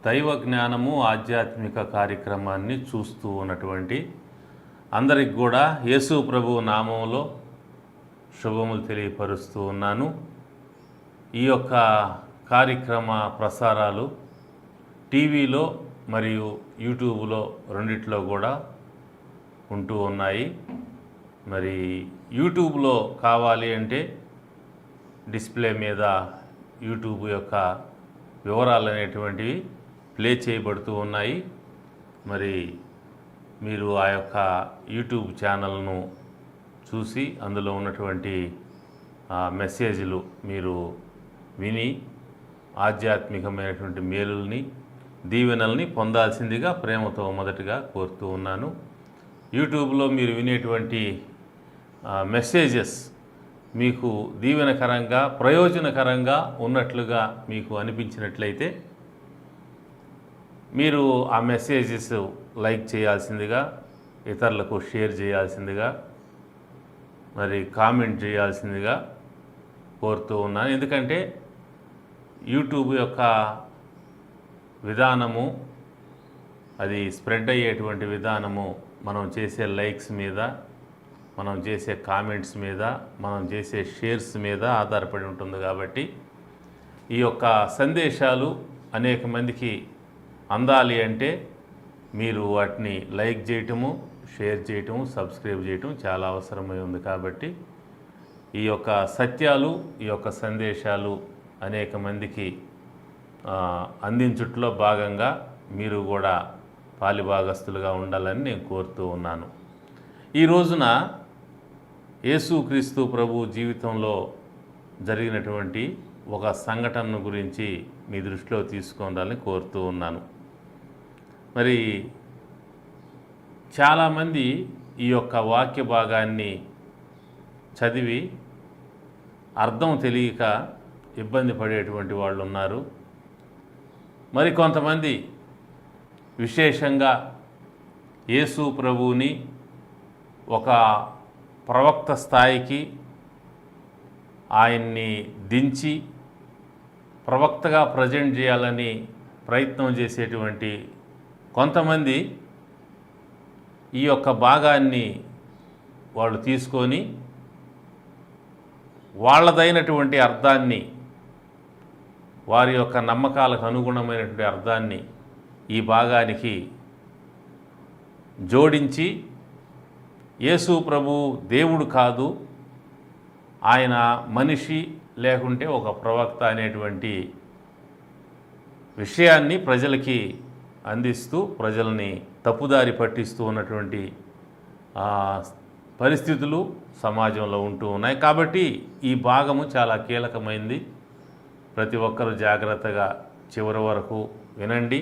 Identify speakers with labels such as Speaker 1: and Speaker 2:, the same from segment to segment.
Speaker 1: దైవ జ్ఞానము ఆధ్యాత్మిక కార్యక్రమాన్ని చూస్తూ ఉన్నటువంటి అందరికి కూడా యేసు ప్రభు నామంలో శుభములు తెలియపరుస్తూ ఉన్నాను. ఈ యొక్క కార్యక్రమ ప్రసారాలు టీవీలో మరియు యూట్యూబ్లో రెండిట్లో కూడా ఉంటూ ఉన్నాయి. మరి యూట్యూబ్లో కావాలి అంటే డిస్ప్లే మీద యూట్యూబ్ యొక్క వివరాలు అనేటువంటివి ప్లే చేయబడుతూ ఉన్నాయి. మరి మీరు ఆ యొక్క యూట్యూబ్ ఛానల్ను చూసి అందులో ఉన్నటువంటి మెసేజ్లు మీరు విని ఆధ్యాత్మికమైనటువంటి మేలుల్ని దీవెనల్ని పొందాల్సిందిగా ప్రేమతో మొదటగా కోరుతూ ఉన్నాను. యూట్యూబ్లో మీరు వినేటువంటి మెసేజెస్ మీకు దీవెనకరంగా ప్రయోజనకరంగా ఉన్నట్లుగా మీకు అనిపించినట్లయితే మీరు ఆ మెసేజెస్ లైక్ చేయాల్సిందిగా, ఇతరులకు షేర్ చేయాల్సిందిగా, మరి కామెంట్ చేయాల్సిందిగా కోరుతూ ఉన్నాను. ఎందుకంటే యూట్యూబ్ యొక్క విధానము, అది స్ప్రెడ్ అయ్యేటువంటి విధానము మనం చేసే లైక్స్ మీద, మనం చేసే కామెంట్స్ మీద, మనం చేసే షేర్స్ మీద ఆధారపడి ఉంటుంది. కాబట్టి ఈ యొక్క సందేశాలు అనేక మందికి అందాలి అంటే మీరు వాటిని లైక్ చేయటము, షేర్ చేయటము, సబ్స్క్రైబ్ చేయటం చాలా అవసరమై ఉంది. కాబట్టి ఈ యొక్క సత్యాలు, ఈ యొక్క సందేశాలు అనేక మందికి అందించుట్లో భాగంగా మీరు కూడా పాలిభాగస్తులుగా ఉండాలని నేను కోరుతూ ఉన్నాను. ఈ రోజున యేసుక్రీస్తు ప్రభు జీవితంలో జరిగినటువంటి ఒక సంఘటన గురించి మీ దృష్టిలో తీసుకోవాలని కోరుతూ ఉన్నాను. మరి చాలామంది ఈ యొక్క వాక్య భాగాన్ని చదివి అర్థం తెలియక ఇబ్బంది పడేటువంటి వాళ్ళు ఉన్నారు. మరి కొంతమంది విశేషంగా యేసు ప్రభువుని ఒక ప్రవక్త స్థాయికి ఆయన్ని దించి ప్రవక్తగా ప్రజెంట్ చేయాలని ప్రయత్నం చేసేటువంటి కొంతమంది ఈ యొక్క భాగాన్ని వాళ్ళు తీసుకొని వాళ్ళదైనటువంటి అర్థాన్ని, వారి యొక్క నమ్మకాలకు అనుగుణమైనటువంటి అర్థాన్ని ఈ భాగానికి జోడించి యేసు ప్రభు దేవుడు కాదు, ఆయన మనిషి లేకుంటే ఒక ప్రవక్త అనేటువంటి విషయాన్ని ప్రజలకి అందిస్తూ ప్రజల్ని తప్పుదారి పట్టిస్తూ ఉన్నటువంటి పరిస్థితులు సమాజంలో ఉంటూ ఉన్నాయి. కాబట్టి ఈ భాగము చాలా కీలకమైంది. ప్రతి ఒక్కరూ జాగ్రత్తగా చివరి వరకు వినండి.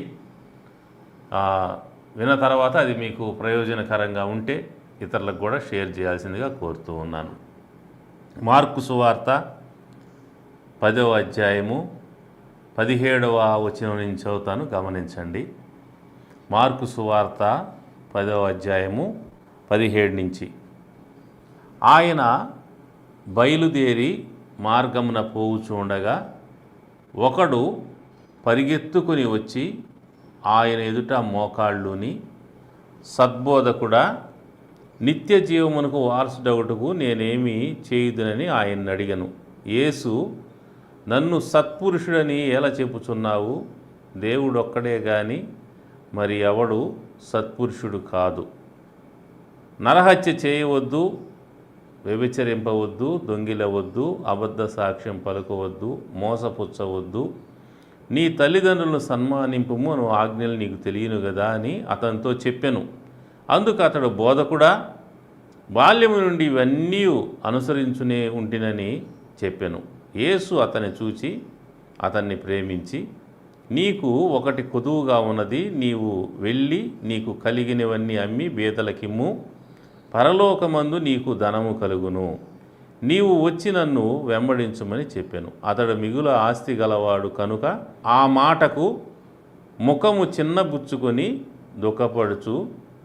Speaker 1: విన్న తర్వాత అది మీకు ప్రయోజనకరంగా ఉంటే ఇతరులకు కూడా షేర్ చేయాల్సిందిగా కోరుతూ ఉన్నాను. మార్కు సువార్త 10వ అధ్యాయము 17వ వచనం నుంచి చదువుతాను, గమనించండి. మార్కు సువార్త 10వ అధ్యాయము 17 నుంచి. ఆయన బయలుదేరి మార్గమున పోవుచుండగా ఒకడు పరిగెత్తుకుని వచ్చి ఆయన ఎదుట మోకాళ్ళుని, సద్బోధకుడా, నిత్య జీవమునకు వారసుడగుటకు నేనేమి చేయుదునని ఆయన్ని అడిగను. యేసు, నన్ను సత్పురుషుడని ఎలా చెప్పుచున్నావు? దేవుడొక్కడే గాని మరి ఎవడు సత్పురుషుడు కాదు. నరహత్య చేయవద్దు, వ్యభిచరింపవద్దు, దొంగిలవద్దు, అబద్ధ సాక్ష్యం పలుకవద్దు, మోసపుచ్చవద్దు, నీ తల్లిదండ్రులను సన్మానింపుము అను ఆజ్ఞలు నీకు తెలియను కదా అని అతనితో చెప్పెను. అందుకు అతడు, బోధకుడా, బాల్యము నుండి ఇవన్నీ అనుసరించునే ఉంటినని చెప్పెను. యేసు అతన్ని చూచి అతన్ని ప్రేమించి, నీకు ఒకటి కొదువుగా ఉన్నది, నీవు వెళ్ళి నీకు కలిగినవన్నీ అమ్మి బీదలకిమ్ము, పరలోకమందు నీకు ధనము కలుగును, నీవు వచ్చి నన్ను వెంబడించుమని చెప్పెను. అతడు మిగుల ఆస్తి గలవాడు కనుక ఆ మాటకు ముఖము చిన్నబుచ్చుకొని దుఃఖపడుచు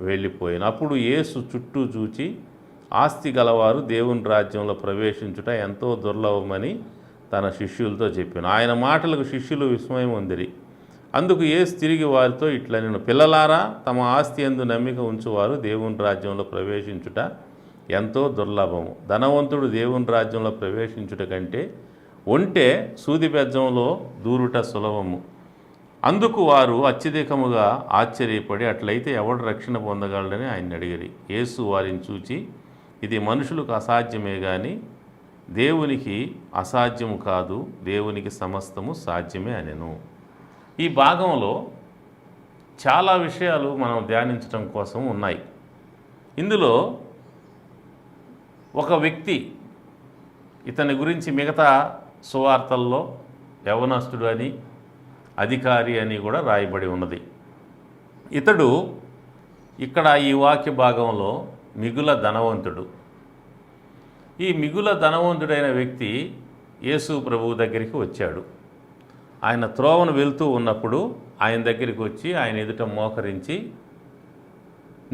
Speaker 1: వెళ్ళిపోయాను. అప్పుడు యేసు చుట్టూ చూచి, ఆస్తి గలవారు దేవుని రాజ్యంలో ప్రవేశించుట ఎంతో దుర్లభమని తన శిష్యులతో చెప్పాను. ఆయన మాటలకు శిష్యులు విస్మయం పొందిరి. అందుకు యేసు తిరిగి వారితో ఇట్లనెను, పిల్లలారా, తమ ఆస్తి యందు నమ్మిక ఉంచువారు దేవుని రాజ్యంలో ప్రవేశించుట ఎంతో దుర్లభము. ధనవంతుడు దేవుని రాజ్యంలో ప్రవేశించుట కంటే ఒంటె సూది బెజ్జంలో దూరుట సులభము. అందుకు వారు అత్యధికముగా ఆశ్చర్యపడి, అట్లయితే ఎవడు రక్షణ పొందగలడని ఆయన అడిగిరి. యేసు వారిని చూచి, ఇది మనుషులకు అసాధ్యమే గాని దేవునికి అసాధ్యము కాదు, దేవునికి సమస్తము సాధ్యమే అనెను. ఈ భాగంలో చాలా విషయాలు మనం ధ్యానించడం కోసం ఉన్నాయి. ఇందులో ఒక వ్యక్తి, ఇతని గురించి మిగతా సువార్తల్లో యవనస్తుడు అని, అధికారి అని కూడా రాయబడి ఉన్నది. ఇతడు ఇక్కడ ఈ వాక్య భాగంలో మిగుల ధనవంతుడు. ఈ మిగుల ధనవంతుడైన వ్యక్తి యేసు ప్రభువు దగ్గరికి వచ్చాడు. ఆయన త్రోవను వెళ్తూ ఉన్నప్పుడు ఆయన దగ్గరికి వచ్చి ఆయన ఎదుట మోకరించి,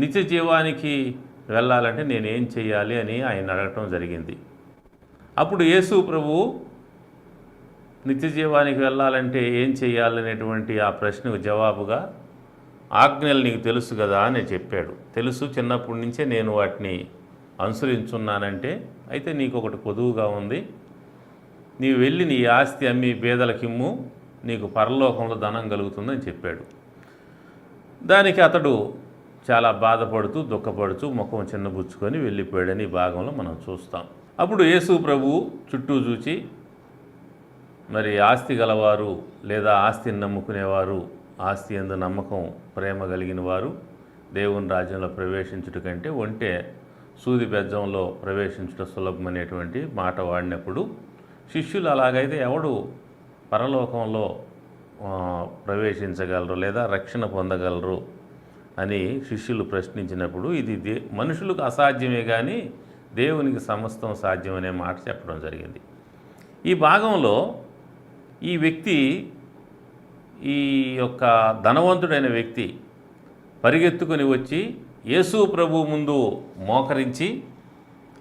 Speaker 1: నిత్య జీవానికి వెళ్ళాలంటే నేనేం చేయాలి అని ఆయన అడగటం జరిగింది. అప్పుడు యేసు ప్రభువు నిత్య జీవానికి వెళ్ళాలంటే ఏం చేయాలనేటువంటి ఆ ప్రశ్నకు జవాబుగా, ఆజ్ఞలు నీకు తెలుసు కదా అని చెప్పాడు. తెలుసు, చిన్నప్పటి నుంచే నేను వాటిని అనుసరించున్నానంటే, అయితే నీకు ఒకటి పొదువుగా ఉంది, నీవు వెళ్ళి నీ ఆస్తి అమ్మి పేదలకిమ్ము, నీకు పరలోకంలో ధనం కలుగుతుందని చెప్పాడు. దానికి అతడు చాలా బాధపడుతూ దుఃఖపడుతూ ముఖం చిన్నబుచ్చుకొని వెళ్ళిపోయాడని ఈ భాగంలో మనం చూస్తాం. అప్పుడు యేసు ప్రభువు చుట్టూ చూచి, మరి ఆస్తి గలవారు లేదా ఆస్తిని నమ్ముకునేవారు, ఆస్తి యందు నమ్మకం ప్రేమ కలిగిన వారు దేవుని రాజ్యంలో ప్రవేశించుట కంటే ఒంటె సూది బెజ్జంలో ప్రవేశించుట సులభమనేటువంటి మాట వాడినప్పుడు, శిష్యులు అలాగైతే ఎవడు పరలోకంలో ప్రవేశించగలరు లేదా రక్షణ పొందగలరు అని శిష్యులు ప్రశ్నించినప్పుడు, ఇది మనుషులకు అసాధ్యమే కానీ దేవునికి సమస్తం సాధ్యం అనే మాట చెప్పడం జరిగింది. ఈ భాగంలో ఈ వ్యక్తి, ఈ యొక్క ధనవంతుడైన వ్యక్తి పరిగెత్తుకొని వచ్చి యేసు ప్రభు ముందు మోకరించి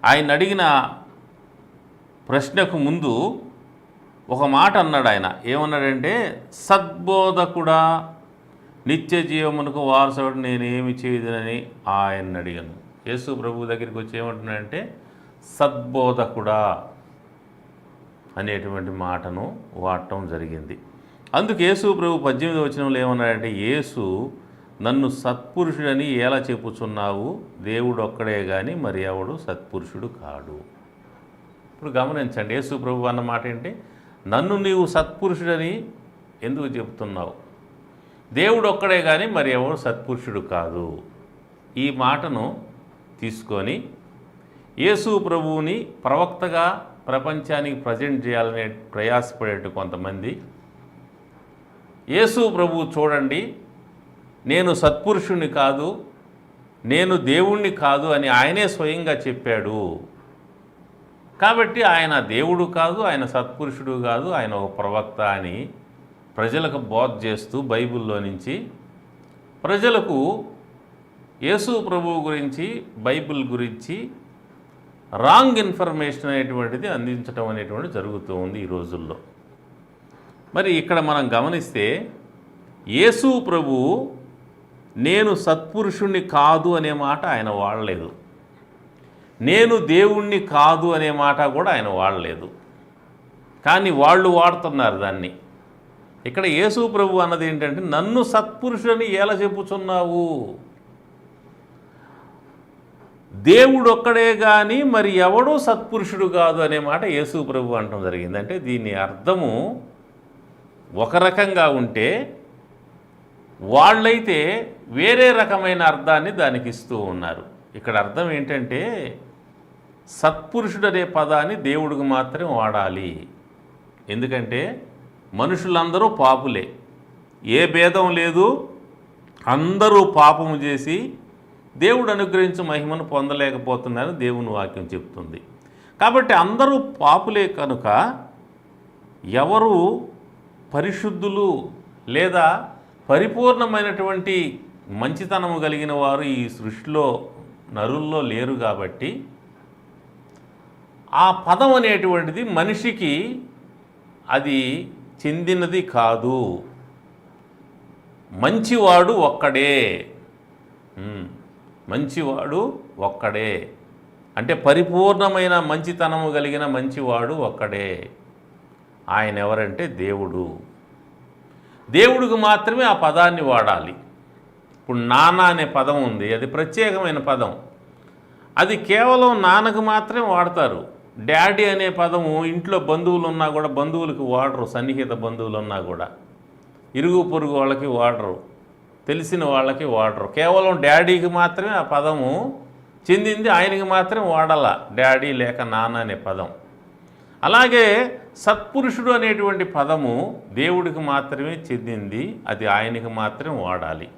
Speaker 1: ఆయన అడిగిన ప్రశ్నకు ముందు ఒక మాట అన్నాడు. ఆయన ఏమన్నాడంటే, సద్బోధకుడా, నిత్య జీవమునకు వారసుడు నేనేమి చేయదునని ఆయన అడిగాను. యేసు ప్రభు దగ్గరికి వచ్చి ఏమంటున్నాడంటే, సద్బోధకుడా అనేటువంటి మాటను వాడటం జరిగింది. అందుకు యేసు ప్రభు 18వ వచనంలో ఏమన్నాడంటే, యేసు నన్ను సత్పురుషుడని ఎలా చెప్పుచున్నావు, దేవుడు ఒక్కడే కానీ మరి ఎవడు సత్పురుషుడు కాడు. ఇప్పుడు గమనించండి, యేసు ప్రభు అన్న మాట ఏంటి, నన్ను నీవు సత్పురుషుడని ఎందుకు చెబుతున్నావు, దేవుడు ఒక్కడే కానీ మరి ఎవడు సత్పురుషుడు కాదు. ఈ మాటను తీసుకొని యేసు ప్రభువుని ప్రవక్తగా ప్రపంచానికి ప్రజెంట్ చేయాలనే ప్రయాసపడేట్టు కొంతమంది, యేసు ప్రభువు చూడండి నేను సత్పురుషుణ్ణి కాదు, నేను దేవుణ్ణి కాదు అని ఆయనే స్వయంగా చెప్పాడు, కాబట్టి ఆయన దేవుడు కాదు, ఆయన సత్పురుషుడు కాదు, ఆయన ఒక ప్రవక్త అని ప్రజలకు బోధ చేస్తూ బైబిల్లో నుంచి ప్రజలకు యేసు ప్రభువు గురించి, బైబిల్ గురించి రాంగ్ ఇన్ఫర్మేషన్ అనేటువంటిది అందించడం అనేటువంటిది జరుగుతూ ఉంది ఈ రోజుల్లో. మరి ఇక్కడ మనం గమనిస్తే యేసు ప్రభువు నేను సత్పురుషుణ్ణి కాదు అనే మాట ఆయన వాడలేదు, నేను దేవుణ్ణి కాదు అనే మాట కూడా ఆయన వాడలేదు, కానీ వాళ్ళు వాడుతున్నారు దాన్ని. ఇక్కడ యేసు ప్రభు అన్నది ఏంటంటే, నన్ను సత్పురుషుని ఎలా చెప్పుచున్నావు, దేవుడు ఒక్కడే కానీ మరి ఎవడూ సత్పురుషుడు కాదు అనే మాట యేసు ప్రభు అనటం జరిగింది. అంటే దీని అర్థము ఒక రకంగా ఉంటే వాళ్ళైతే వేరే రకమైన అర్థాన్ని దానికి ఇస్తూ ఉన్నారు. ఇక్కడ అర్థం ఏంటంటే, సత్పురుషుడు అనే పదాన్ని దేవుడికి మాత్రం వాడాలి, ఎందుకంటే మనుషులందరూ పాపులే, ఏ భేదం లేదు, అందరూ పాపము చేసి దేవుడు అనుగ్రహించే మహిమను పొందలేకపోతున్నారని దేవుని వాక్యం చెప్తుంది. కాబట్టి అందరూ పాపులే కనుక ఎవరు పరిశుద్ధులు లేదా పరిపూర్ణమైనటువంటి మంచితనము కలిగిన వారు ఈ సృష్టిలో నరుల్లో లేరు. కాబట్టి ఆ పదం అనేటువంటిది మనిషికి అది చెందినది కాదు. మంచివాడు ఒక్కడే. మంచివాడు ఒక్కడే అంటే పరిపూర్ణమైన మంచితనము కలిగిన మంచివాడు ఒక్కడే. ఆయన ఎవరంటే దేవుడు. దేవుడికి మాత్రమే ఆ పదాన్ని వాడాలి. ఇప్పుడు నాన్న అనే పదం ఉంది, అది ప్రత్యేకమైన పదం. అది కేవలం నాన్నకు మాత్రమే వాడతారు. డాడీ అనే పదము ఇంట్లో బంధువులు ఉన్నా కూడా బంధువులకి వాడరు, సన్నిహిత బంధువులు ఉన్నా కూడా. ఇరుగు పొరుగు వాళ్ళకి వాడరు, తెలిసిన వాళ్ళకి వాడరు. కేవలం డాడీకి మాత్రమే ఆ పదము చెందింది, ఆయనకి మాత్రం వాడాల డాడీ లేక నాన్న అనే పదం. అలాగే సత్పురుషుడు అనేటువంటి పదము దేవుడికి మాత్రమే చెందింది, అది ఆయనకి మాత్రం వాడాలి.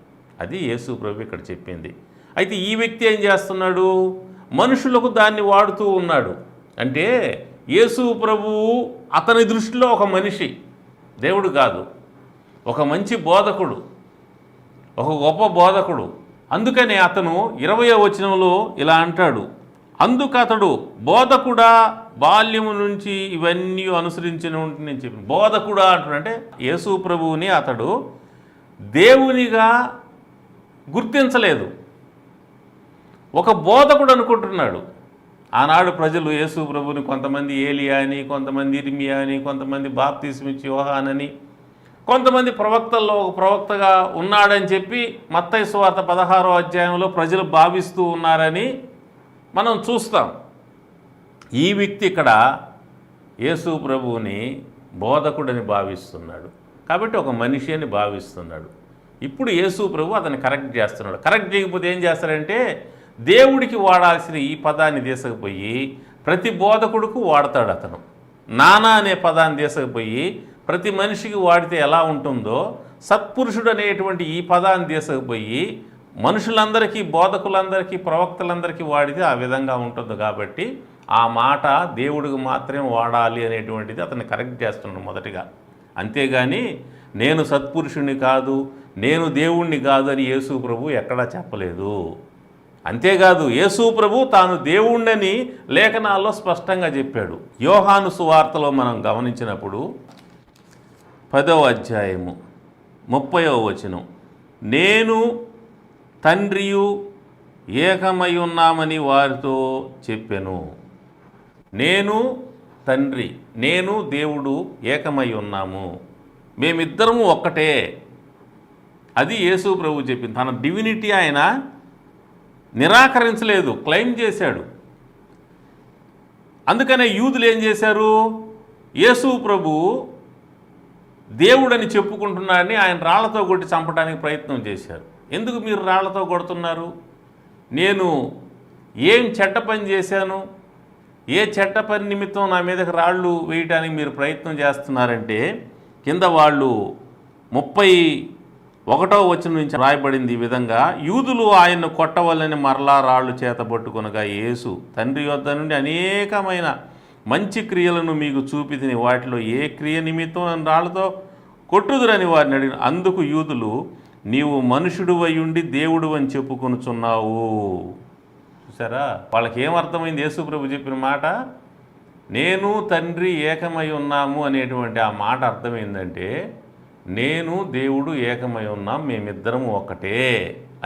Speaker 1: అది యేసు ప్రభు ఇక్కడ చెప్పింది. అయితే ఈ వ్యక్తి ఏం చేస్తున్నాడు? మనుషులకు దాన్ని వాడుతూ ఉన్నాడు. అంటే యేసు ప్రభువు అతని దృష్టిలో ఒక మనిషి, దేవుడు కాదు. ఒక మంచి బోధకుడు, ఒక గొప్ప బోధకుడు. అందుకనే అతను 20వ వచనంలో ఇలా అంటాడు, అందుకు అతడు బోధకుడా బాల్యము నుంచి ఇవన్నీ అనుసరించిన నేను చెప్పిన బోధకుడా అంటున్నాడంటే యేసు ప్రభువుని అతడు దేవునిగా గుర్తించలేదు, ఒక బోధకుడు అనుకుంటున్నాడు. ఆనాడు ప్రజలు యేసు ప్రభువుని కొంతమంది ఏలియా అని, కొంతమంది ఇర్మియా అని, కొంతమంది బాప్తిస్మిచ్చి యోహానని, కొంతమంది ప్రవక్తల్లో ఒక ప్రవక్తగా ఉన్నాడని చెప్పి మత్తయి సువార్త 16వ అధ్యాయంలో ప్రజలు భావిస్తూ ఉన్నారని మనం చూస్తాం. ఈ వ్యక్తి ఇక్కడ యేసు ప్రభువుని బోధకుడని భావిస్తున్నాడు, కాబట్టి ఒక మనిషి అని భావిస్తున్నాడు. ఇప్పుడు యేసు ప్రభు అతన్ని కరెక్ట్ చేస్తున్నాడు. కరెక్ట్ చేయకపోతే ఏం చేస్తాడంటే దేవుడికి వాడాల్సిన ఈ పదాన్ని తీసుకుపోయి ప్రతి బోధకుడుకు వాడతాడు. అతను నానా అనే పదాన్ని తీసుకుపోయి ప్రతి మనిషికి వాడితే ఎలా ఉంటుందో సత్పురుషుడు అనేటువంటి ఈ పదాన్ని తీసుకుపోయి మనుషులందరికీ, బోధకులందరికీ, ప్రవక్తలందరికీ వాడితే ఆ విధంగా ఉంటుంది. కాబట్టి ఆ మాట దేవుడికి మాత్రమే వాడాలి అనేటువంటిది అతన్ని కరెక్ట్ చేస్తున్నాడు మొదటిగా. అంతేగాని నేను సత్పురుషుని కాదు, నేను దేవుణ్ణి కాదు అని యేసు ప్రభు ఎక్కడా చెప్పలేదు. అంతేకాదు యేసు ప్రభు తాను దేవుణ్ణని లేఖనాల్లో స్పష్టంగా చెప్పాడు. యోహాను సువార్తలో మనం గమనించినప్పుడు 10వ అధ్యాయము 30వ వచనం, నేను తండ్రియు ఏకమై ఉన్నామని వారితో చెప్పెను. నేను తండ్రి, నేను దేవుడు ఏకమై ఉన్నాము, మేమిద్దరము ఒక్కటే. అది యేసు ప్రభు చెప్పింది. తన డివినిటీ ఆయన నిరాకరించలేదు, క్లెయిమ్ చేశాడు. అందుకనే యూదులు ఏం చేశారు? యేసు ప్రభు దేవుడని చెప్పుకుంటున్నాడని ఆయన రాళ్లతో కొట్టి చంపడానికి ప్రయత్నం చేశారు. ఎందుకు మీరు రాళ్లతో కొడుతున్నారు? నేను ఏం చెడ్డ పని చేశాను, ఏ చెడ్డ పని నిమిత్తం నా మీదకి రాళ్ళు వేయటానికి మీరు ప్రయత్నం చేస్తున్నారంటే కింద వాళ్ళు 31వ వచనం నుంచి రాయబడింది ఈ విధంగా, యూదులు ఆయన్ను కొట్టవలని మరలా రాళ్ళు చేత పట్టుకొనగా యేసు తండ్రి యొద్ద నుండి అనేకమైన మంచి క్రియలను మీకు చూపితిని, వాటిలో ఏ క్రియ నిమిత్తం నన్ను రాళ్లతో కొట్టుదురని వారిని అడిగిన. అందుకు యూదులు, నీవు మనుషుడు అయ్యుండి దేవుడు అని చెప్పుకొనుచున్నావు. చూసారా, వాళ్ళకి ఏమర్థమైంది యేసు ప్రభు చెప్పిన మాట? నేను తండ్రి ఏకమై ఉన్నాము అనేటువంటి ఆ మాట అర్థమైందంటే నేను దేవుడు ఏకమై ఉన్నాం, మేమిద్దరము ఒకటే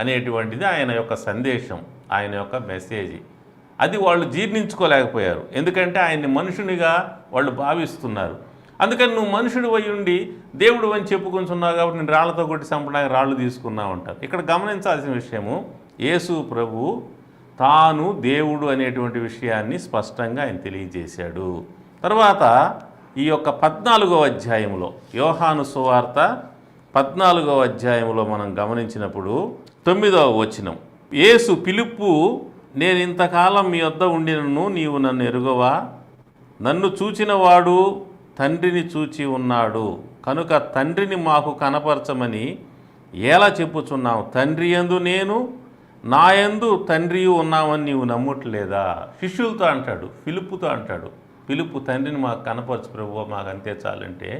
Speaker 1: అనేటువంటిది ఆయన యొక్క సందేశం, ఆయన యొక్క మెసేజ్. అది వాళ్ళు జీర్ణించుకోలేకపోయారు, ఎందుకంటే ఆయన్ని మనుషునిగా వాళ్ళు భావిస్తున్నారు. అందుకని నువ్వు మనుషుడు అయి ఉండి దేవుడు అని చెప్పుకుంటున్నావు కాబట్టి నేను రాళ్లతో కొట్టి చంపడానికి రాళ్ళు తీసుకున్నావు అంటారు. ఇక్కడ గమనించాల్సిన విషయము, యేసు ప్రభు తాను దేవుడు అనేటువంటి విషయాన్ని స్పష్టంగా ఆయన తెలియజేశాడు. తర్వాత ఈ యొక్క 14వ అధ్యాయంలో, యోహాను సువార్త 14వ అధ్యాయంలో మనం గమనించినప్పుడు 9వ వచనం, యేసు పిలుపు, నేను ఇంతకాలం మీ వద్ద ఉండినను నీవు నన్ను ఎరుగవా? నన్ను చూచినవాడు తండ్రిని చూచి ఉన్నాడు, కనుక తండ్రిని మాకు కనపరచమని ఎలా చెప్పుచున్నావు? తండ్రి యందు నేను, నా యందు తండ్రియు ఉన్నామని నీవు నమ్మట్లేదా? శిష్యులతో అంటాడు, ఫిలిప్పుతో అంటాడు, పిలుపు తండ్రిని మాకు కనపరచు ప్రభువా, మాకు అంతే చాలంటే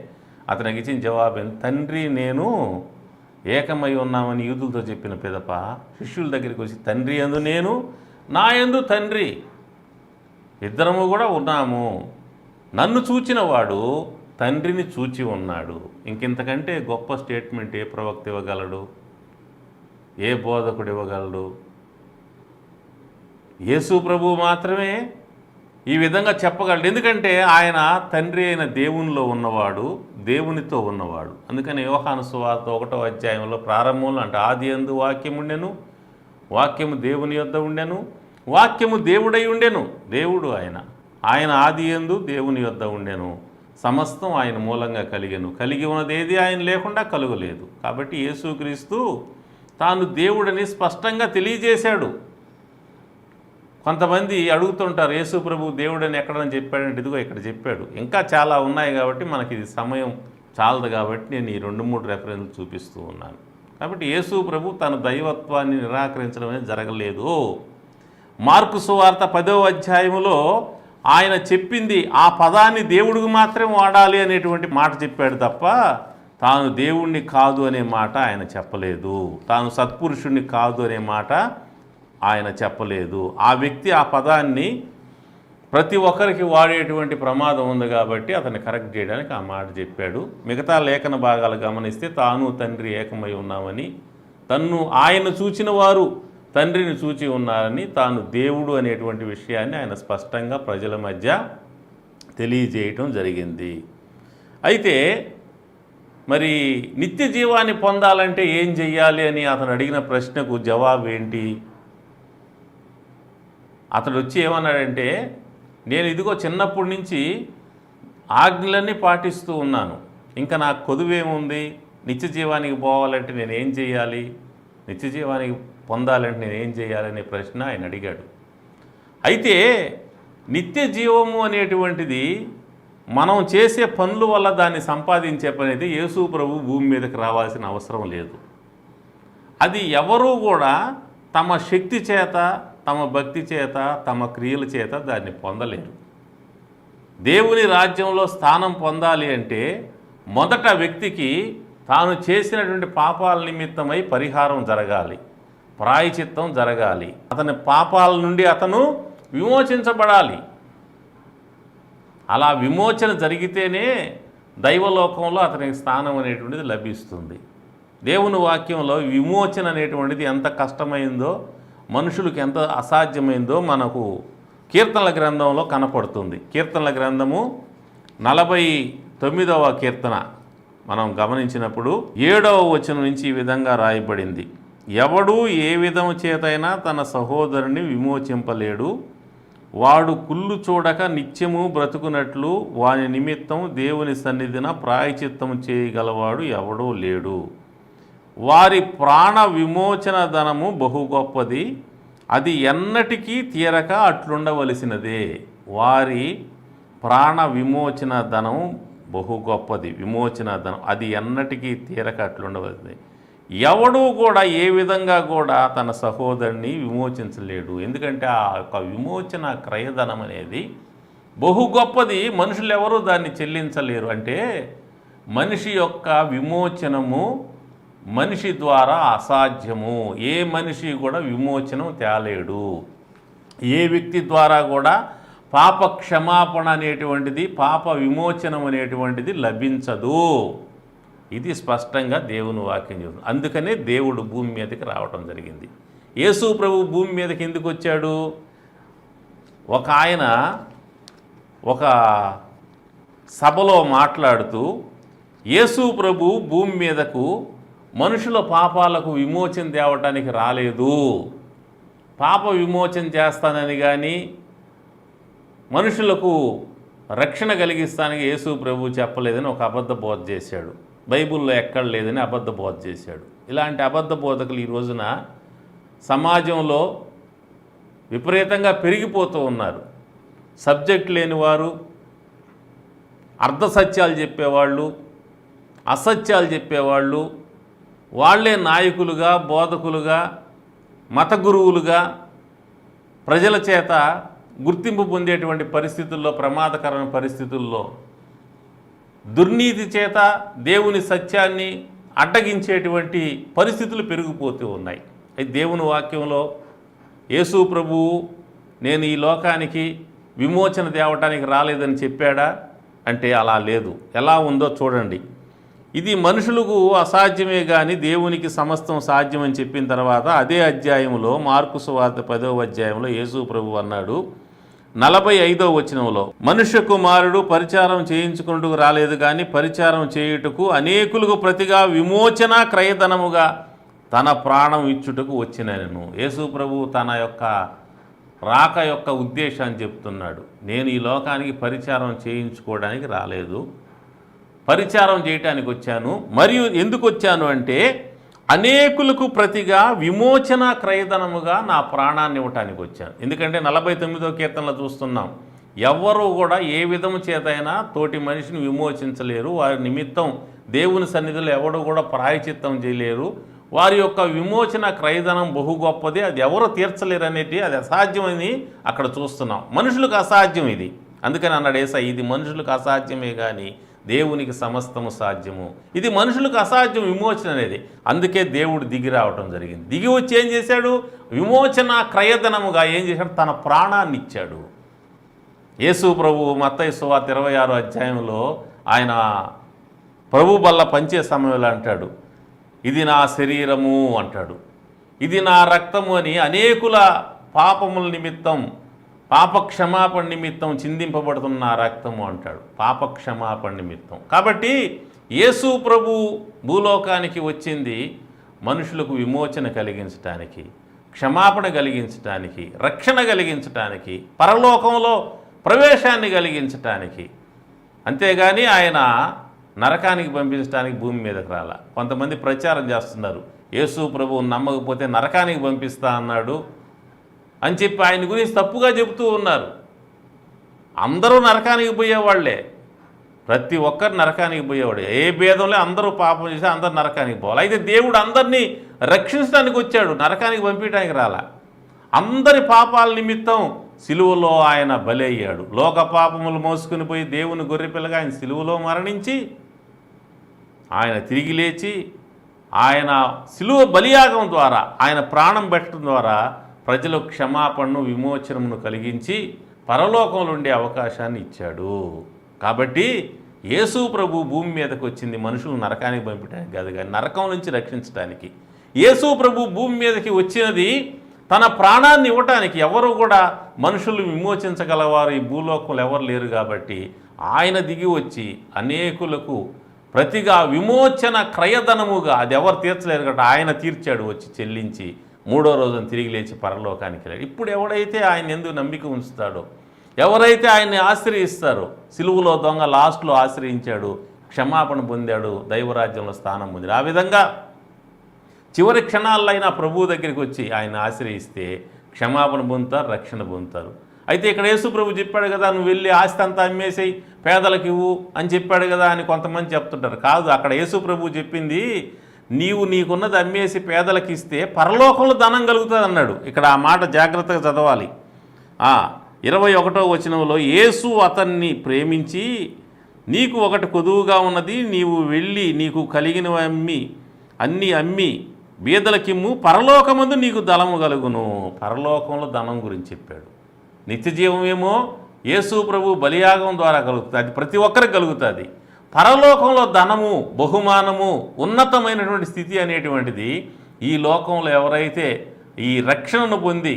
Speaker 1: అతనికి ఇచ్చిన జవాబు, తండ్రి నేను ఏకమై ఉన్నామని యూదులతో చెప్పిన పిదప శిష్యుల దగ్గరికి వచ్చి తండ్రి యందు నేను, నా యందు తండ్రి, ఇద్దరము కూడా ఉన్నాము, నన్ను చూచిన వాడు తండ్రిని చూచి ఉన్నాడు. ఇంకింతకంటే గొప్ప స్టేట్మెంట్ ఏ ప్రవక్త ఇవ్వగలడు? ఏ బోధకుడు ఇవ్వగలడు? యేసు ప్రభువు మాత్రమే ఈ విధంగా చెప్పగలడు. ఎందుకంటే ఆయన తండ్రి అయిన దేవునిలో ఉన్నవాడు, దేవునితో ఉన్నవాడు. అందుకని యోహాను సువార్త 1వ అధ్యాయంలో ప్రారంభంలో అంటే ఆది యందు వాక్యము ఉండెను, వాక్యము దేవుని యొద్ద ఉండెను, వాక్యము దేవుడై ఉండెను. దేవుడు ఆయన ఆది యందు దేవుని యొద్ద ఉండెను, సమస్తం ఆయన మూలంగా కలిగి ఉన్నదేది ఆయన లేకుండా కలుగలేదు. కాబట్టి యేసుక్రీస్తు తాను దేవుడని స్పష్టంగా తెలియజేశాడు. కొంతమంది అడుగుతుంటారు, యేసు ప్రభు దేవుడని ఎక్కడని చెప్పాడంటే ఇదిగో ఇక్కడ చెప్పాడు. ఇంకా చాలా ఉన్నాయి కాబట్టి మనకి ఇది సమయం చాలదు కాబట్టి నేను ఈ 2-3 రెఫరెన్స్లు చూపిస్తూ ఉన్నాను. కాబట్టి యేసు ప్రభు తన దైవత్వాన్ని నిరాకరించడం అనేది జరగలేదు. మార్కు సువార్త 10వ అధ్యాయంలో ఆయన చెప్పింది ఆ పదాన్ని దేవుడికి మాత్రమే వాడాలి అనేటువంటి మాట చెప్పాడు తప్ప తాను దేవుణ్ణి కాదు అనే మాట ఆయన చెప్పలేదు. తాను సత్పురుషుణ్ణి కాదు అనే మాట ఆయన చెప్పలేదు. ఆ వ్యక్తి ఆ పదాన్ని ప్రతి ఒక్కరికి వాడేటువంటి ప్రమాదం ఉంది కాబట్టి అతన్ని కరెక్ట్ చేయడానికి ఆ మాట చెప్పాడు. మిగతా లేఖన భాగాలు గమనిస్తే తాను తండ్రి ఏకమై ఉన్నామని, ఆయన చూచిన వారు తండ్రిని చూచి ఉన్నారని, తాను దేవుడు అనేటువంటి విషయాన్ని ఆయన స్పష్టంగా ప్రజల మధ్య తెలియజేయటం జరిగింది. అయితే మరి నిత్య జీవాన్ని పొందాలంటే ఏం చెయ్యాలి అని అతను అడిగిన ప్రశ్నకు జవాబు ఏంటి? అతడు వచ్చి ఏమన్నాడంటే, నేను ఇదిగో చిన్నప్పటి నుంచి ఆజ్ఞలన్నీ పాటిస్తూ ఉన్నాను, ఇంకా నాకు కొదువేముంది? నిత్య జీవానికి పోవాలంటే నేనేం చేయాలి? నిత్య జీవానికి పొందాలంటే నేనేం చేయాలి అనే ప్రశ్న ఆయన అడిగాడు. అయితే నిత్య జీవము అనేటువంటిది మనం చేసే పనుల వల్ల దాన్ని సంపాదించే పనేది యేసు ప్రభు భూమి మీదకి రావాల్సిన అవసరం లేదు. అది ఎవరూ కూడా తమ శక్తి చేత, తమ భక్తి చేత, తమ క్రియల చేత దాన్ని పొందలేరు. దేవుని రాజ్యంలో స్థానం పొందాలి అంటే మొదట వ్యక్తికి తాను చేసినటువంటి పాపాల నిమిత్తమై పరిహారం జరగాలి, ప్రాయచిత్తం జరగాలి, అతని పాపాల నుండి అతను విమోచించబడాలి. అలా విమోచన జరిగితేనే దైవలోకంలో అతనికి స్థానం అనేటువంటిది లభిస్తుంది. దేవుని వాక్యంలో విమోచన అనేటువంటిది ఎంత కష్టమైందో, మనుషులకు ఎంత అసాధ్యమైందో మనకు కీర్తనల గ్రంథంలో కనపడుతుంది. కీర్తనల గ్రంథము 49వ కీర్తన మనం గమనించినప్పుడు 7వ వచనం నుంచి ఈ విధంగా రాయబడింది. ఎవడూ ఏ విధము చేతైనా తన సహోదరుని విమోచింపలేడు, వాడు కుళ్ళు చూడక నిత్యము బ్రతుకున్నట్లు వాని నిమిత్తం దేవుని సన్నిధిన ప్రాయచిత్తము చేయగలవాడు ఎవడూ లేడు. వారి ప్రాణ విమోచన ధనము బహు గొప్పది, అది ఎన్నటికీ తీరక అట్లుండవలసినదే. వారి ప్రాణ విమోచన ధనం బహు గొప్పది, విమోచన ధనం అది ఎన్నటికీ తీరక అట్లుండవలసింది. ఎవడూ కూడా ఏ విధంగా కూడా తన సహోదరుని విమోచించలేడు. ఎందుకంటే ఆ యొక్క విమోచన క్రయధనం అనేది బహు గొప్పది, మనుషులు ఎవరూ దాన్ని చెల్లించలేరు. అంటే మనిషి యొక్క విమోచనము మనిషి ద్వారా అసాధ్యము. ఏ మనిషి కూడా విమోచనం తేలేడు. ఏ వ్యక్తి ద్వారా కూడా పాప క్షమాపణ అనేటువంటిది, పాప విమోచనం అనేటువంటిది లభించదు. ఇది స్పష్టంగా దేవుని వాక్యం చెబుతుంది. అందుకనే దేవుడు భూమి మీదకి రావటం జరిగింది. యేసు ప్రభు భూమి మీదకి ఎందుకు వచ్చాడు? ఒక ఆయన ఒక సభలో మాట్లాడుతూ యేసు ప్రభు భూమి మీదకు మనుషుల పాపాలకు విమోచన తేవటానికి రాలేదు, పాప విమోచన చేస్తానని కానీ మనుషులకు రక్షణ కలిగిస్తానికి యేసు ప్రభు చెప్పలేదని ఒక అబద్ధ బోధ చేశాడు. బైబిల్లో ఎక్కడ లేదని అబద్ధ బోధ చేశాడు. ఇలాంటి అబద్ధ బోధకులు ఈ రోజున సమాజంలో విపరీతంగా పెరిగిపోతూ ఉన్నారు. సబ్జెక్ట్ లేనివారు, అర్ధసత్యాలు చెప్పేవాళ్ళు, అసత్యాలు చెప్పేవాళ్ళు, వాళ్ళే నాయకులుగా, బోధకులుగా, మత గురువులుగా ప్రజల చేత గుర్తింపు పొందేటువంటి పరిస్థితుల్లో, ప్రమాదకరమైన పరిస్థితుల్లో దుర్నీతి చేత దేవుని సత్యాన్ని అడ్డగించేటువంటి పరిస్థితులు పెరిగిపోతూ ఉన్నాయి. అయితే దేవుని వాక్యంలో యేసు ప్రభువు నేను ఈ లోకానికి విమోచన తేవటానికి రాలేదని చెప్పాడా అంటే అలా లేదు. ఎలా ఉందో చూడండి. ఇది మనుషులకు అసాధ్యమే కానీ దేవునికి సమస్తం సాధ్యమని చెప్పిన తర్వాత అదే అధ్యాయంలో మార్కు సువార్త 10వ అధ్యాయంలో యేసు ప్రభు అన్నాడు 45వ వచనంలో, మనుష్య కుమారుడు పరిచారం చేయించుకుంటూ రాలేదు కానీ పరిచారం చేయుటకు అనేకులకు ప్రతిగా విమోచన క్రయధనముగా తన ప్రాణం ఇచ్చుటకు వచ్చినను. యేసు ప్రభు తన యొక్క రాక యొక్క ఉద్దేశాన్ని చెప్తున్నాడు. నేను ఈ లోకానికి పరిచారం చేయించుకోవడానికి రాలేదు, పరిచారం చేయటానికి వచ్చాను. మరియు ఎందుకు వచ్చాను అంటే అనేకులకు ప్రతిగా విమోచన క్రయధనముగా నా ప్రాణాన్ని ఇవ్వటానికి వచ్చాను. ఎందుకంటే 49వ కీర్తనలో చూస్తున్నాం, ఎవ్వరూ కూడా ఏ విధము చేతైనా తోటి మనిషిని విమోచించలేరు, వారి నిమిత్తం దేవుని సన్నిధిలో ఎవడు కూడా ప్రాయచిత్తం చేయలేరు. వారి యొక్క విమోచన క్రయధనం బహు గొప్పది, అది ఎవరు తీర్చలేరు అనేది, అది అసాధ్యమని అక్కడ చూస్తున్నాం. మనుషులకు అసాధ్యం ఇది. అందుకని అన్నాడు యేసయ్య, ఇది మనుషులకు అసాధ్యమే కానీ దేవునికి సమస్తము సాధ్యము. ఇది మనుషులకు అసాధ్యం విమోచన అనేది. అందుకే దేవుడు దిగి రావటం జరిగింది. దిగి వచ్చి ఏం చేశాడు? విమోచన క్రయధనముగా ఏం చేశాడు? తన ప్రాణాన్ని ఇచ్చాడు. యేసు ప్రభు మత్తయి సువార్త 26వ అధ్యాయంలో ఆయన ప్రభు బల్ల పంచే సమయంలో అంటాడు, ఇది నా శరీరము అంటాడు, ఇది నా రక్తము అని అనేకుల పాపముల నిమిత్తం పాపక్షమాపణ నిమిత్తం చిందింపబడుతున్న నా రక్తము అంటాడు. పాపక్షమాపణ నిమిత్తం. కాబట్టి యేసు ప్రభు భూలోకానికి వచ్చింది మనుషులకు విమోచన కలిగించటానికి, క్షమాపణ కలిగించటానికి, రక్షణ కలిగించటానికి, పరలోకంలో ప్రవేశాన్ని కలిగించటానికి. అంతేగాని ఆయన నరకానికి పంపించడానికి భూమి మీదకి రాల. కొంతమంది ప్రచారం చేస్తున్నారు, యేసు ప్రభువు నమ్మకపోతే నరకానికి పంపిస్తా అన్నాడు అని చెప్పి ఆయన గురించి తప్పుగా చెబుతూ ఉన్నారు. అందరూ నరకానికి పోయేవాళ్లే, ప్రతి ఒక్కరు నరకానికి పోయేవాడే. ఏ భేదంలో అందరూ పాపం చేసి అందరు నరకానికి పోవాలి. అయితే దేవుడు అందరినీ రక్షించడానికి వచ్చాడు, నరకానికి పంపించడానికి రాలా. అందరి పాపాల నిమిత్తం సిలువలో ఆయన బలి అయ్యాడు. లోక పాపములు మోసుకుని పోయి దేవుని గొర్రెపిల్లగా ఆయన సిలువలో మరణించి ఆయన తిరిగి లేచి ఆయన సిలువ బలియాగం ద్వారా ఆయన ప్రాణం పెట్టడం ద్వారా ప్రజలకు క్షమాపణను విమోచనమును కలిగించి పరలోకంలో ఉండే అవకాశాన్ని ఇచ్చాడు. కాబట్టి యేసు ప్రభు భూమి మీదకి వచ్చింది మనుషులు నరకానికి పంపించడానికి కాదు కానీ నరకం నుంచి రక్షించడానికి. యేసు ప్రభు భూమి మీదకి వచ్చినది తన ప్రాణాన్ని ఇవ్వటానికి. ఎవరు కూడా మనుషులు విమోచించగలవారు ఈ భూలోకంలో ఎవరు లేరు కాబట్టి ఆయన దిగి వచ్చి అనేకులకు ప్రతిగా విమోచన క్రయధనముగా, అది ఎవరు తీర్చలేరు కాబట్టి ఆయన తీర్చాడు, వచ్చి చెల్లించి 3వ రోజున తిరిగి లేచి పరలోకానికి వెళ్ళాడు. ఇప్పుడు ఎవడైతే ఆయన ఎందుకు నమ్మిక ఉంచుతాడో, ఎవరైతే ఆయన్ని ఆశ్రయిస్తారో, సిలువలో దొంగ లాస్ట్లో ఆశ్రయించాడు, క్షమాపణ పొందాడు, దైవరాజ్యంలో స్థానం పొందాడు. ఆ విధంగా చివరి క్షణాల్లో అయినా ప్రభువు దగ్గరికి వచ్చి ఆయన ఆశ్రయిస్తే క్షమాపణ పొందుతారు, రక్షణ పొందుతారు. అయితే ఇక్కడ యేసు ప్రభు చెప్పాడు కదా, నువ్వు వెళ్ళి ఆస్తి అంతా అమ్మేసేయి పేదలకు ఇవ్వు అని చెప్పాడు కదా అని కొంతమంది చెప్తుంటారు. కాదు, అక్కడ యేసు ప్రభు చెప్పింది నీకున్నది అమ్మేసి పేదలకు ఇస్తే పరలోకంలో ధనం కలుగుతుంది అన్నాడు. ఇక్కడ ఆ మాట జాగ్రత్తగా చదవాలి. 21వ వచనంలో, యేసు అతన్ని ప్రేమించి నీకు ఒకటి కొదువుగా ఉన్నది, నీవు వెళ్ళి నీకు కలిగినవి అన్నీ అమ్మి బీదలకిమ్ము, పరలోకమందు నీకు ధనము కలుగును. పరలోకంలో ధనం గురించి చెప్పాడు. నిత్య జీవమేమో యేసు ప్రభు బలియాగం ద్వారా కలుగుతుంది, అది ప్రతి ఒక్కరికి కలుగుతుంది. పరలోకంలో ధనము, బహుమానము, ఉన్నతమైనటువంటి స్థితి అనేటువంటిది ఈ లోకంలో ఎవరైతే ఈ రక్షణను పొంది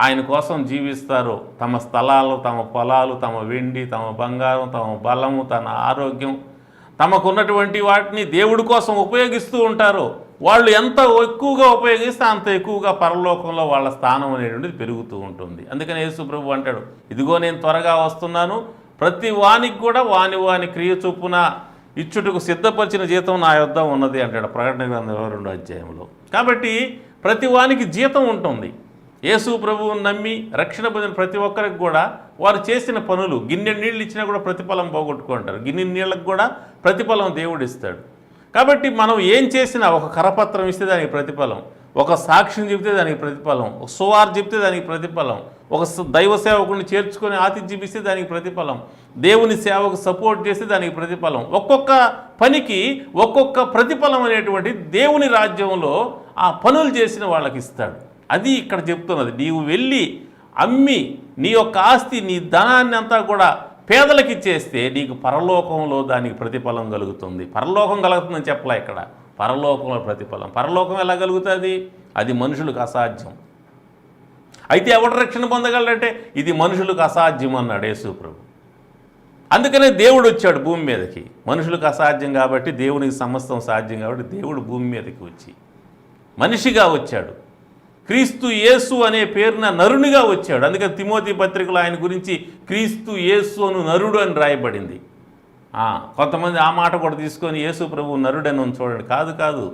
Speaker 1: ఆయన కోసం జీవిస్తారో, తమ స్థలాలు, తమ పొలాలు, తమ వెండి, తమ బంగారం, తమ బలము, తన ఆరోగ్యం, తమకున్నటువంటి వాటిని దేవుడి కోసం ఉపయోగిస్తూ ఉంటారో, వాళ్ళు ఎంత ఎక్కువగా ఉపయోగిస్తే అంత ఎక్కువగా పరలోకంలో వాళ్ళ స్థానం అనేటువంటిది పెరుగుతూ ఉంటుంది. అందుకని యేసు ప్రభు అంటాడు, ఇదిగో నేను త్వరగా వస్తున్నాను, ప్రతి వానికి కూడా వాని క్రియ చొప్పున ఇచ్చుటకు సిద్ధపరిచిన జీతం నా యొద్ద ఉన్నది అంటాడు ప్రకటన గ్రంథం 22వ అధ్యాయంలో. కాబట్టి ప్రతి వానికి జీతం ఉంటుంది. యేసు ప్రభువుని నమ్మి రక్షణ పొందిన ప్రతి ఒక్కరికి కూడా వారు చేసిన పనులు, గిన్నె నీళ్ళు ఇచ్చినా కూడా ప్రతిఫలం పోగొట్టుకుంటారు, గిన్నె నీళ్ళకు కూడా ప్రతిఫలం దేవుడు ఇస్తాడు. కాబట్టి మనం ఏం చేసినా, ఒక కరపత్రం ఇస్తే దానికి ప్రతిఫలం, ఒక సాక్ష్యం చెప్తే దానికి ప్రతిఫలం, ఒక సువార్ చెప్తే దానికి ప్రతిఫలం, ఒక దైవ సేవకుని చేర్చుకొని ఆతిథ్యం ఇస్తే దానికి ప్రతిఫలం, దేవుని సేవకు సపోర్ట్ చేస్తే దానికి ప్రతిఫలం. ఒక్కొక్క పనికి ఒక్కొక్క ప్రతిఫలం అనేటువంటి దేవుని రాజ్యంలో ఆ పనులు చేసిన వాళ్ళకి ఇస్తాడు. అది ఇక్కడ చెప్తున్నది. నీవు వెళ్ళి అమ్మి నీ యొక్క ఆస్తి, నీ ధనాన్ని అంతా కూడా పేదలకు ఇచ్చేస్తే నీకు పరలోకంలో దానికి ప్రతిఫలం కలుగుతుంది. పరలోకం కలుగుతుందని చెప్పలే ఇక్కడ, పరలోకంలో ప్రతిఫలం. పరలోకం ఎలా కలుగుతుంది? అది మనుషులకు అసాధ్యం. అయితే ఎవడు రక్షణ పొందగలడంటే ఇది మనుషులకు అసాధ్యం అన్నాడు యేసు ప్రభు. అందుకనే దేవుడు వచ్చాడు భూమి మీదకి. మనుషులకు అసాధ్యం కాబట్టి దేవునికి సమస్తం సాధ్యం కాబట్టి దేవుడు భూమి మీదకి వచ్చి మనిషిగా వచ్చాడు. క్రీస్తు యేసు అనే పేరున నరునిగా వచ్చాడు. అందుకని తిమోతి పత్రికలో ఆయన గురించి క్రీస్తు యేసు అను నరుడు అని రాయబడింది. కొంతమంది ఆ మాట కూడా తీసుకొని యేసు ప్రభు నరుడని చూడండి. కాదు,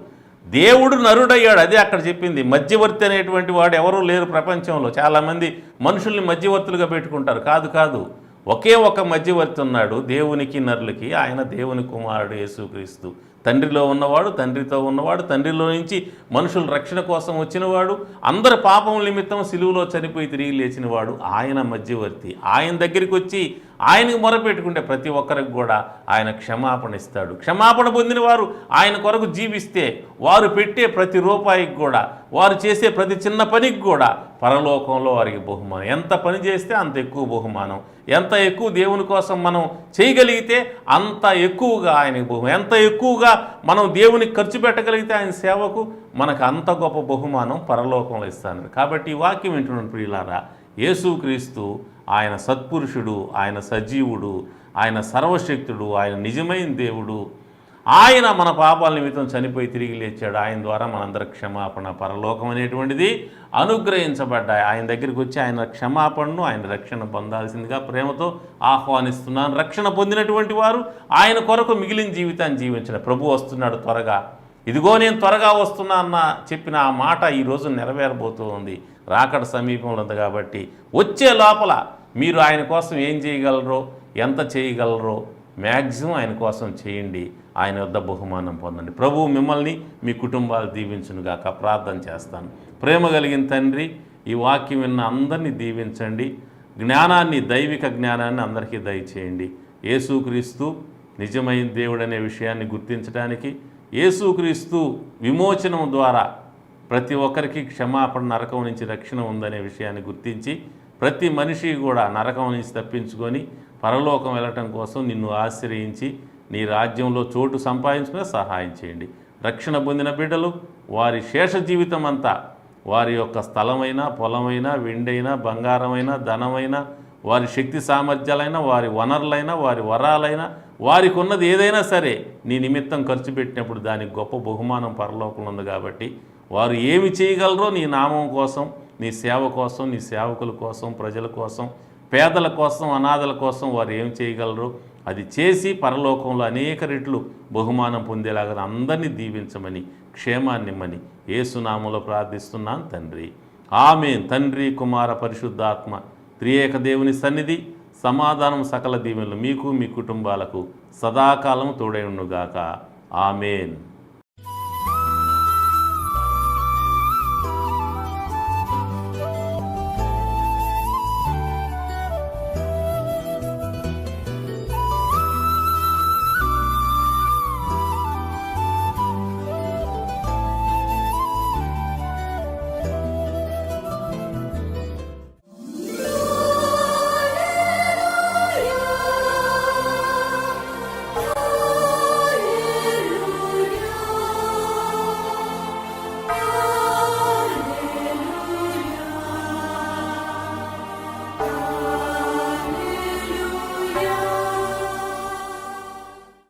Speaker 1: దేవుడు నరుడయ్యాడు. అదే అక్కడ చెప్పింది. మధ్యవర్తి అనేటువంటి వాడు ఎవరూ లేరు ప్రపంచంలో. చాలామంది మనుషుల్ని మధ్యవర్తులుగా పెట్టుకుంటారు. కాదు, ఒకే ఒక మధ్యవర్తి ఉన్నాడు దేవునికి నరులకి. ఆయన దేవుని కుమారుడు యేసుక్రీస్తు. తండ్రిలో ఉన్నవాడు, తండ్రితో ఉన్నవాడు, తండ్రిలో నుంచి మనుషుల రక్షణ కోసం వచ్చినవాడు, అందరి పాపం నిమిత్తం సిలువలో చనిపోయి తిరిగి లేచినవాడు. ఆయన మధ్యవర్తి. ఆయన దగ్గరికి వచ్చి ఆయనకు మొరపెట్టుకుంటే ప్రతి ఒక్కరికి కూడా ఆయన క్షమాపణ ఇస్తాడు. క్షమాపణ పొందిన వారు ఆయన కొరకు జీవిస్తే వారు పెట్టే ప్రతి రూపాయికి కూడా, వారు చేసే ప్రతి చిన్న పనికి కూడా పరలోకంలో వారికి బహుమానం. ఎంత పని చేస్తే అంత ఎక్కువ బహుమానం. ఎంత ఎక్కువ దేవుని కోసం మనం చేయగలిగితే అంత ఎక్కువగా ఆయనకు బహుమానం. ఎంత ఎక్కువగా మనం దేవునికి ఖర్చు పెట్టగలిగితే ఆయన సేవకు మనకు అంత గొప్ప బహుమానం పరలోకంలో ఇస్తాను. కాబట్టి ఈ వాక్యం వింటున్నాను ప్రియులారా, యేసుక్రీస్తు ఆయన సత్పురుషుడు, ఆయన సజీవుడు, ఆయన సర్వశక్తుడు, ఆయన నిజమైన దేవుడు. ఆయన మన పాపాల నిమిత్తం చనిపోయి తిరిగి లేచాడు. ఆయన ద్వారా మనందరి క్షమాపణ, పరలోకం అనేటువంటిది అనుగ్రహించబడ్డాయి. ఆయన దగ్గరికి వచ్చి ఆయన క్షమాపణను, ఆయన రక్షణ పొందాల్సిందిగా ప్రేమతో ఆహ్వానిస్తున్నాను. రక్షణ పొందినటువంటి వారు ఆయన కొరకు మిగిలిన జీవితాన్ని జీవించడం. ప్రభు వస్తున్నాడు త్వరగా. ఇదిగో నేను త్వరగా వస్తున్నా అన్న చెప్పిన ఆ మాట ఈరోజు నెరవేరబోతూ ఉంది. రాకడ సమీపంలో ఉంది కాబట్టి వచ్చే లోపల మీరు ఆయన కోసం ఏం చేయగలరో, ఎంత చేయగలరో మ్యాక్సిమం ఆయన కోసం చేయండి. ఆయన వద్ద బహుమానం పొందండి. ప్రభువు మిమ్మల్ని, మీ కుటుంబాలు దీవించునుగాక. ప్రార్థన చేస్తాను. ప్రేమ కలిగిన తండ్రి, ఈ వాక్యం విన్న అందరినీ దీవించండి. జ్ఞానాన్ని, దైవిక జ్ఞానాన్ని అందరికీ దయచేయండి. యేసుక్రీస్తు నిజమైన దేవుడనే విషయాన్ని గుర్తించడానికి, యేసుక్రీస్తు విమోచనం ద్వారా ప్రతి ఒక్కరికి క్షమాపణ, నరకం నుంచి రక్షణ ఉందనే విషయాన్ని గుర్తించి ప్రతి మనిషి కూడా నరకం నుంచి తప్పించుకొని పరలోకం వెళ్ళటం కోసం నిన్ను ఆశ్రయించి నీ రాజ్యంలో చోటు సంపాదించుకునే సహాయం చేయండి. రక్షణ పొందిన బిడ్డలు వారి శేష జీవితం అంతా వారి యొక్క స్థలమైనా, పొలమైనా, వెండైనా, బంగారమైనా, ధనమైనా, వారి శక్తి సామర్థ్యాలైనా, వారి వనరులైనా, వారి వరాలైనా, వారికి ఉన్నది ఏదైనా సరే నీ నిమిత్తం ఖర్చు పెట్టినప్పుడు దానికి గొప్ప బహుమానం పరలోకంలో ఉంది. కాబట్టి వారు ఏమి చేయగలరో నీ నామం కోసం, నీ సేవ కోసం, నీ సేవకుల కోసం, ప్రజల కోసం, పేదల కోసం, అనాథల కోసం వారు ఏం చేయగలరో అది చేసి పరలోకంలో అనేక రెట్లు బహుమానం పొందేలాగా అందరినీ దీవించమని, క్షేమాన్నిమ్మని యేసునామంలో ప్రార్థిస్తున్నాను తండ్రి. ఆమేన్. తండ్రి, కుమార, పరిశుద్ధాత్మ త్రియేక దేవుని సన్నిధి, సమాధానం, సకల దీవెనలు మీకు, మీ కుటుంబాలకు సదాకాలం తోడై ఉండుగాక. ఆమేన్.